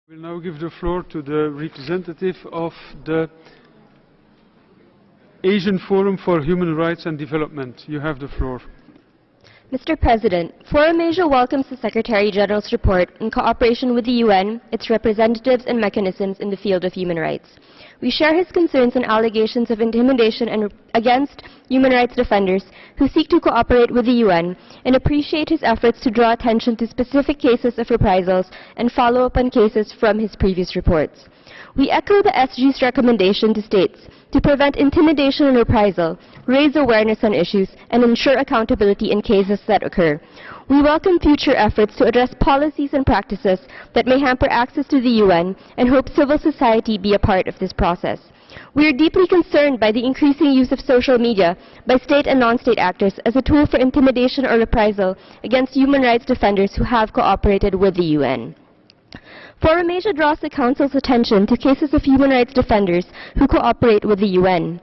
I will now give the floor to the representative of the Asian Forum for Human Rights and Development. You have the floor. Mr. President, Forum Asia welcomes the Secretary General's report in cooperation with the UN, its representatives and mechanisms in the field of human rights. We share his concerns on allegations of intimidation against human rights defenders who seek to cooperate with the UN and appreciate his efforts to draw attention to specific cases of reprisals and follow up on cases from his previous reports. We echo the SG's recommendation to states to prevent intimidation and reprisal, raise awareness on issues, and ensure accountability in cases that occur. We welcome future efforts to address policies and practices that may hamper access to the UN and hope civil society be a part of this process. We are deeply concerned by the increasing use of social media by state and non-state actors as a tool for intimidation or reprisal against human rights defenders who have cooperated with the UN. Forum Asia draws the Council's attention to cases of human rights defenders who cooperate with the UN.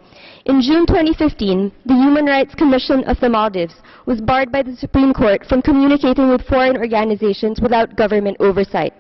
In June 2015, the Human Rights Commission of the Maldives was barred by the Supreme Court from communicating with foreign organizations without government oversight.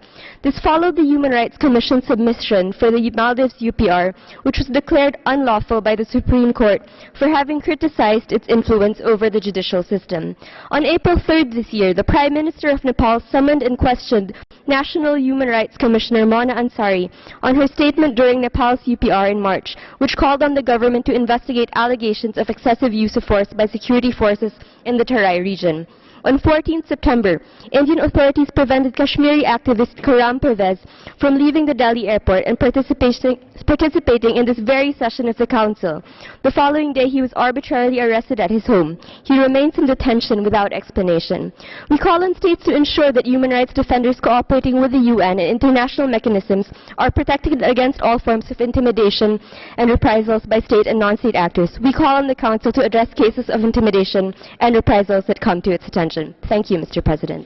This followed the Human Rights Commission submission for the Maldives UPR, which was declared unlawful by the Supreme Court for having criticized its influence over the judicial system. On April 3rd this year, the Prime Minister of Nepal summoned and questioned National Human Rights Commissioner Mona Ansari on her statement during Nepal's UPR in March, which called on the government to investigate allegations of excessive use of force by security forces in the Terai region. On 14 September, Indian authorities prevented Kashmiri activist Khurram Pervez from leaving the Delhi airport and participating in this very session of the Council. The following day, he was arbitrarily arrested at his home. He remains in detention without explanation. We call on states to ensure that human rights defenders cooperating with the UN and international mechanisms are protected against all forms of intimidation and reprisals by state and non-state actors. We call on the Council to address cases of intimidation and reprisals that come to its attention. Thank you, Mr. President.